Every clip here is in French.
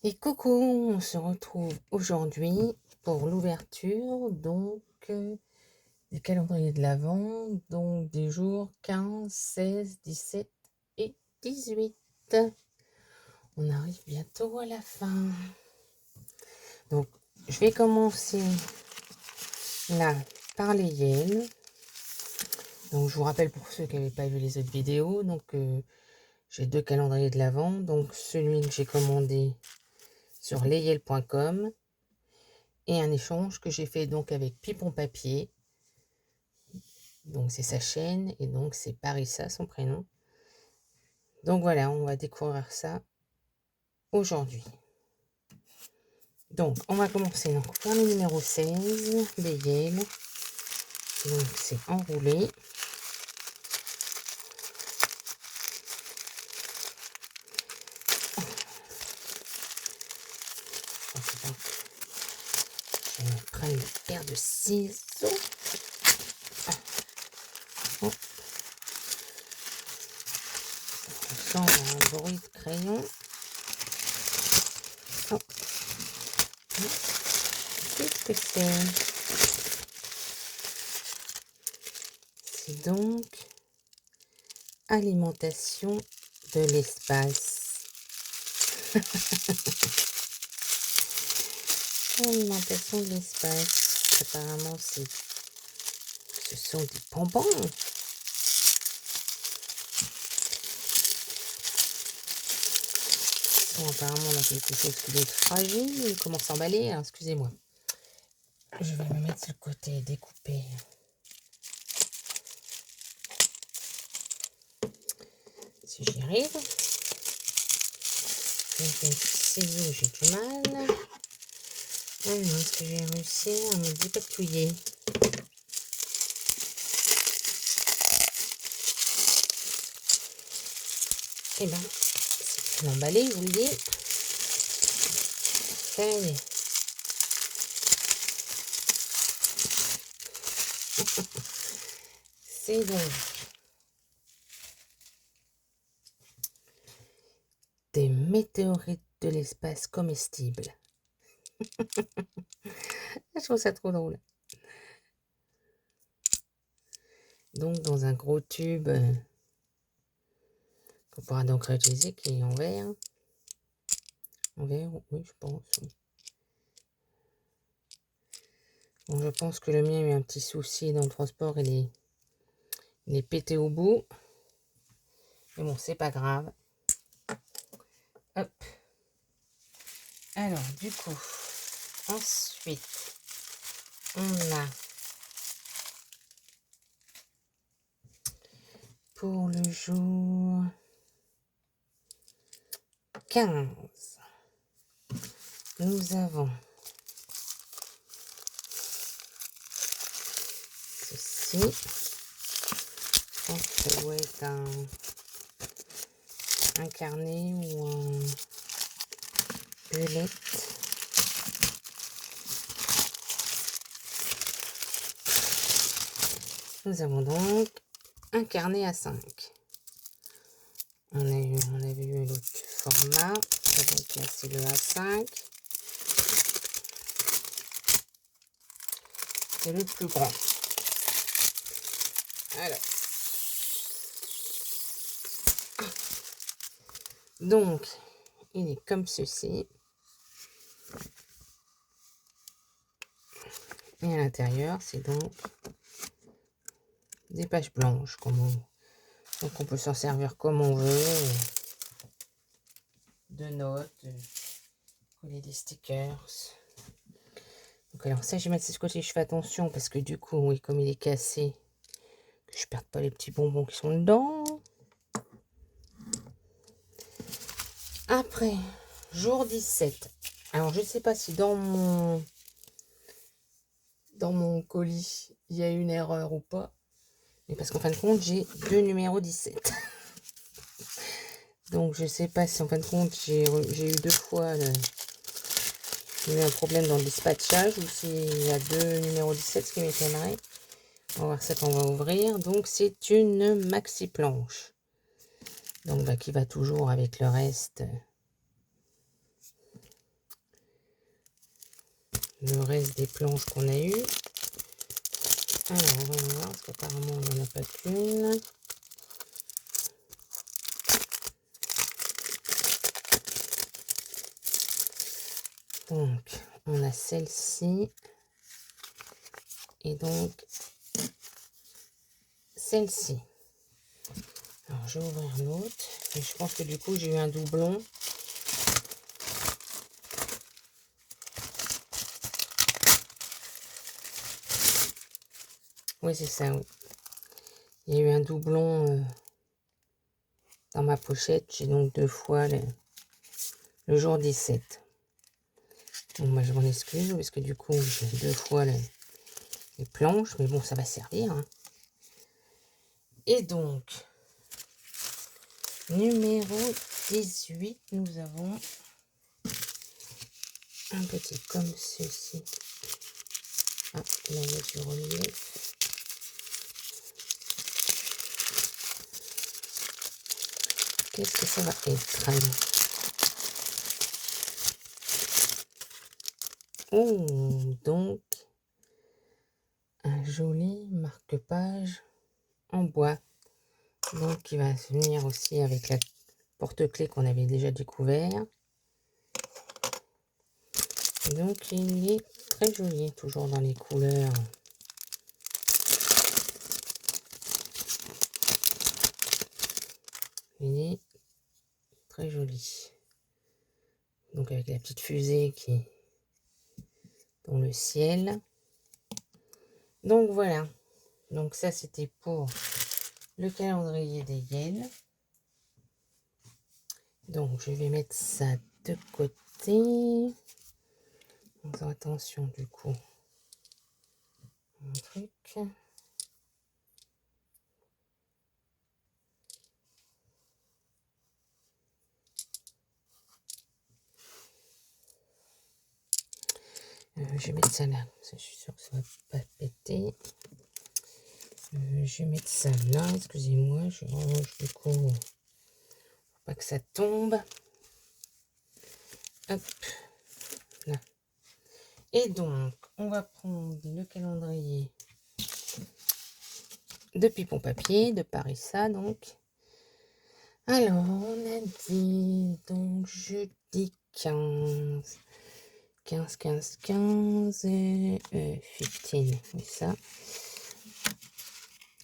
Et coucou, on se retrouve aujourd'hui pour l'ouverture du calendrier de l'Avent, donc des jours 15, 16, 17 et 18. On arrive bientôt à la fin. Donc, je vais commencer là par les yens. Donc, je vous rappelle pour ceux qui n'avaient pas vu les autres vidéos, donc j'ai 2 calendriers de l'Avent. Donc, celui que j'ai commandé sur leyel.com et un échange que j'ai fait donc avec Pipon Papier. Donc c'est sa chaîne et donc c'est Parissa son prénom. Donc voilà, on va découvrir ça aujourd'hui. Donc on va commencer donc par le numéro 16 des Yale. Donc c'est enroulé. Donc, je vais prendre une paire de ciseaux. Oh. On sent un bruit de crayon. Oh. Qu'est-ce que c'est? C'est donc alimentation de l'espace. Alimentation de l'espace. Apparemment, ce sont des bonbons. Bon, apparemment, on a quelque chose qui doit être fragile. Il commence à emballer. Excusez-moi. Je vais me mettre sur le côté et découper. Si j'y arrive. Avec un ciseau, j'ai du mal. Alors, est-ce que j'ai réussi à me dépatouiller? Eh ben, c'est emballé, je vous le dis. Ça y est. C'est donc des météorites de l'espace comestibles. Je trouve ça trop drôle. Donc, dans un gros tube qu'on pourra donc réutiliser, qui est en verre. En verre, oui, je pense. Oui. Bon, je pense que le mien a eu un petit souci dans le transport. Il est pété au bout. Mais bon, c'est pas grave. Hop. Alors, du coup, ensuite, on a pour le jour 15, nous avons ceci. Je pense que ça doit être un carnet ou un belette. Nous avons donc un carnet à 5. On avait eu l'autre format. Donc là, c'est le A5. C'est le plus grand. Alors. Donc, il est comme ceci. Et à l'intérieur, c'est donc des pages blanches. Donc, on peut s'en servir comme on veut. De notes, coller des stickers. Donc, alors ça, je vais mettre de ce côté. Je fais attention parce que du coup, oui, comme il est cassé, que je ne perde pas les petits bonbons qui sont dedans. Après, jour 17. Alors, je ne sais pas si dans mon colis, il y a une erreur ou pas. Mais parce qu'en fin de compte, j'ai 2 numéros 17. Donc, je ne sais pas si en fin de compte, j'ai eu 2 fois il y a eu un problème dans le dispatchage ou s'il y a 2 numéros 17, ce qui m'étonnerait. On va voir ça qu'on va ouvrir. Donc, c'est une maxi planche. Donc, qui va toujours avec le reste le reste des planches qu'on a eues. Alors, on va voir, parce qu'apparemment, on n'en a pas qu'une. Donc, on a celle-ci. Et donc, celle-ci. Alors, je vais ouvrir l'autre. Et je pense que du coup, j'ai eu un doublon. Oui, c'est ça, oui. Il y a eu un doublon dans ma pochette. J'ai donc 2 fois le jour 17. Bon, moi, je m'en excuse, parce que du coup, j'ai 2 fois les planches. Mais bon, ça va servir. Hein. Et donc, numéro 18, nous avons un petit comme ceci. Ah, là, il est sur relief. Qu'est-ce que ça va être? Oh, donc, un joli marque-page en bois. Donc, il va venir aussi avec la porte-clés qu'on avait déjà découvert. Donc, il est très joli, toujours dans les couleurs. Il est très joli. Donc, avec la petite fusée qui est dans le ciel. Donc, voilà. Donc, ça, c'était pour le calendrier des Yel. Donc, je vais mettre ça de côté. Donc, attention, du coup. Un truc. Je vais mettre ça là. Je suis sûre que ça va pas péter. Je vais mettre ça là. Excusez-moi, je range du coup. Pour pas que ça tombe. Hop. Là. Et donc, on va prendre le calendrier de Pipon Papier, de Parissa, donc. Alors, on a dit, donc, jeudi 15. 15, 15, 15, 15, oui ça.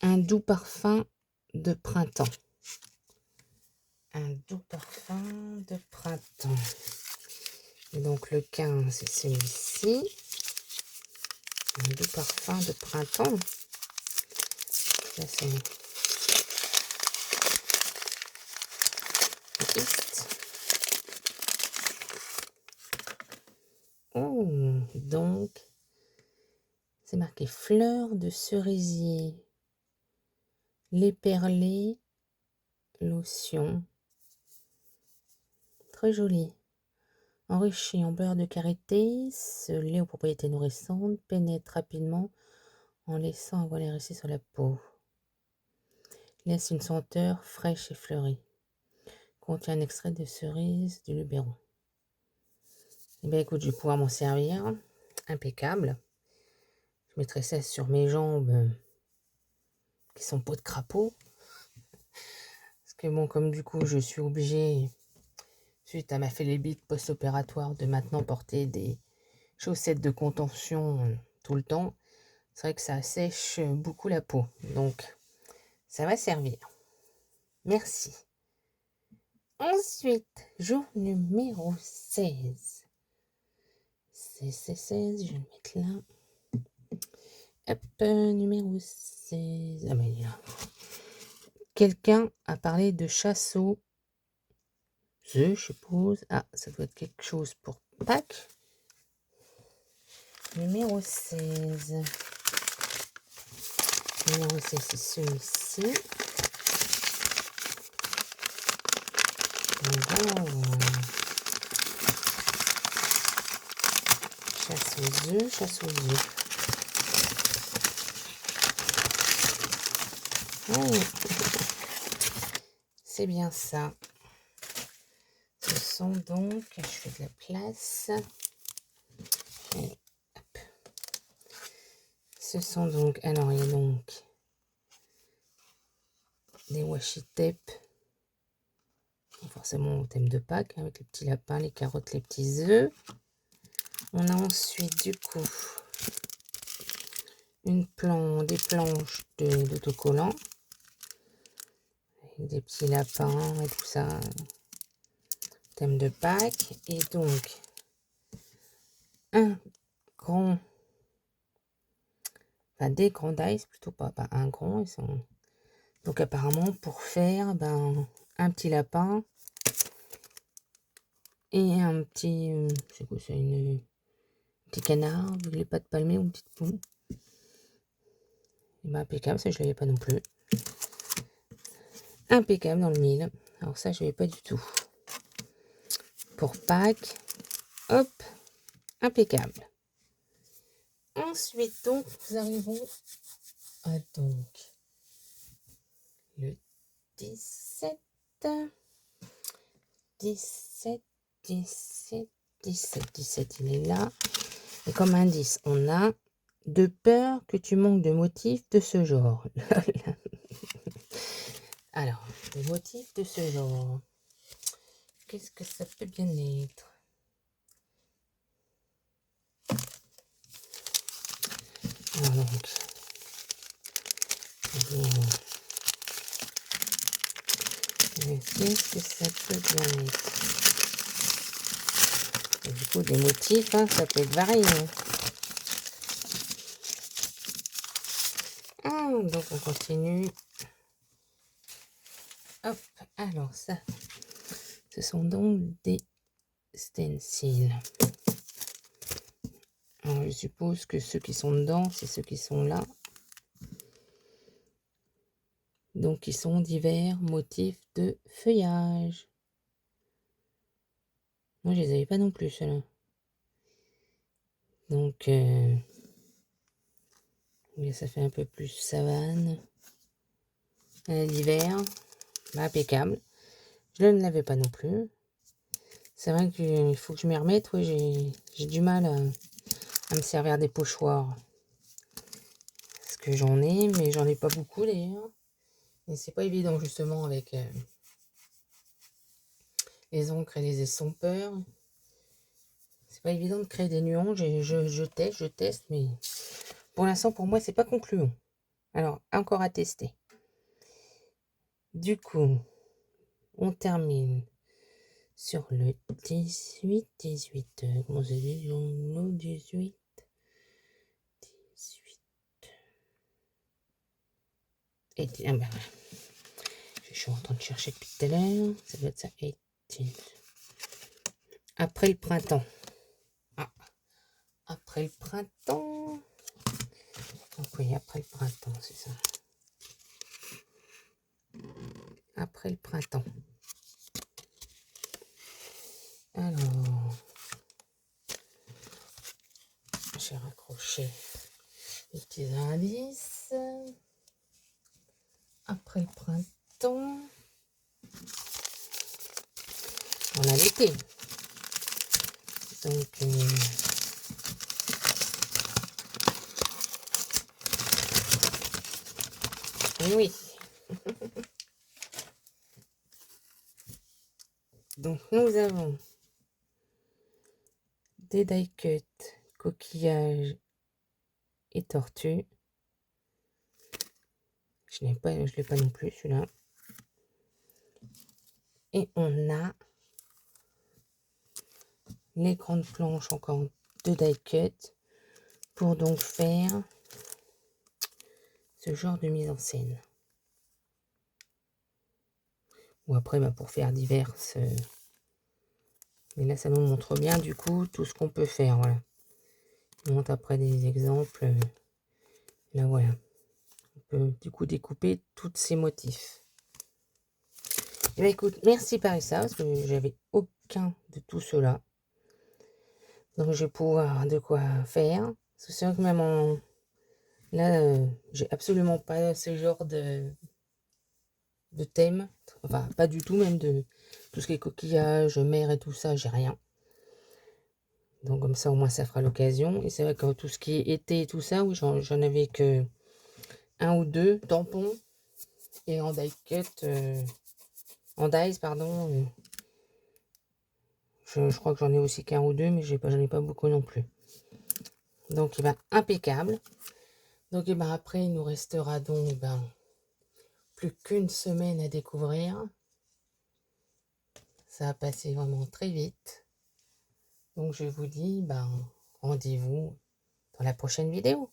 Un doux parfum de printemps. Un doux parfum de printemps. Et donc le 15, c'est celui-ci. Un doux parfum de printemps. Ça, c'est une piste. Oh, donc, c'est marqué fleurs de cerisier. L'éperlé, lotion. Très joli. Enrichi en beurre de karité, ce lait aux propriétés nourrissantes pénètre rapidement en laissant un voile hérissé sur la peau. Laisse une senteur fraîche et fleurie. Contient un extrait de cerise du Luberon. Eh bien, écoute, je vais pouvoir m'en servir. Impeccable. Je mettrai ça sur mes jambes qui sont peau de crapaud. Parce que bon, comme du coup, je suis obligée, suite à ma phélébite post-opératoire, de maintenant porter des chaussettes de contention tout le temps. C'est vrai que ça sèche beaucoup la peau. Donc, ça va servir. Merci. Ensuite, jour numéro 16. 16, je vais le mettre là. Hop, numéro 16. Ah ben, il est là. Quelqu'un a parlé de chasse aux œufs, je suppose. Ah, ça doit être quelque chose pour Pâques. Numéro 16. Numéro 16, c'est celui-ci. Chasse aux œufs, chasse aux œufs. C'est bien ça. Ce sont donc, je fais de la place. Ce sont donc, alors il y a donc des washi tape, forcément au thème de Pâques, avec les petits lapins, les carottes, les petits œufs. On a ensuite du coup des planches d'autocollants, avec des petits lapins et tout ça, thème de Pâques. Et donc un grand, enfin des grands dice, plutôt pas un grand, ils sont donc apparemment pour faire un petit lapin et un petit, c'est quoi ça, petit canard, avec les pattes palmées ou une petite poule. Et impeccable, ça je l'avais pas non plus. Impeccable dans le mille. Alors ça je l'avais pas du tout. Pour Pâques, hop, impeccable. Ensuite donc nous arrivons à donc le 17, 17, 17, 17, 17, il est là. Et comme indice, on a de peur que tu manques de motifs de ce genre. Alors, des motifs de ce genre. Qu'est-ce que ça peut bien être? Alors donc, qu'est-ce que ça peut bien être? Et du coup, des motifs, hein, ça peut être varié. Ah, donc on continue. Hop, alors ça, ce sont donc des stencils. Alors, je suppose que ceux qui sont dedans, c'est ceux qui sont là. Donc, ils sont divers motifs de feuillage. Moi, je les avais pas non plus, ceux-là. Donc, ça fait un peu plus savane. L'hiver, impeccable. Je ne l'avais pas non plus. C'est vrai qu'il faut que je m'y remette. Ouais, j'ai du mal à me servir des pochoirs. Parce que j'en ai, mais j'en ai pas beaucoup d'ailleurs. Et c'est pas évident justement avec les encres et les estompeurs. C'est pas évident de créer des nuances. Je teste, mais pour l'instant pour moi c'est pas concluant. Alors encore à tester. Du coup, on termine sur le 18. Comment c'est dit? Le 18. Et ah ben, je suis en train de chercher depuis tout à l'heure. Ça doit être ça. 18. Après le printemps. Ah, après le printemps. Donc oui, après le printemps, c'est ça. Après le printemps. Alors, j'ai raccroché les petits indices. Après le printemps, on a l'été. Donc, oui. Donc, nous avons des die cut, coquillages et tortues. Je l'ai pas non plus celui-là. Et on a les grandes planches encore de die cut pour donc faire ce genre de mise en scène. Ou après pour faire diverses. Mais là ça nous montre bien du coup tout ce qu'on peut faire. Voilà. On montre après des exemples. Là voilà. On peut du coup découper tous ces motifs. Et bien écoute, merci Parissa, parce que j'avais aucun de tout cela. Donc je vais pouvoir de quoi faire. Parce que c'est vrai que même là, j'ai absolument pas ce genre de thème. Enfin, pas du tout, même de tout ce qui est coquillage, mer et tout ça, j'ai rien. Donc comme ça, au moins, ça fera l'occasion. Et c'est vrai que tout ce qui est été et tout ça, oui, j'en avais que un ou deux tampons. Et en die cut, en dies, pardon. Je crois que j'en ai aussi qu'un ou deux, mais j'en ai pas beaucoup non plus. Donc, impeccable. Donc, après, il nous restera donc plus qu'une semaine à découvrir. Ça a passé vraiment très vite. Donc, je vous dis, rendez-vous dans la prochaine vidéo.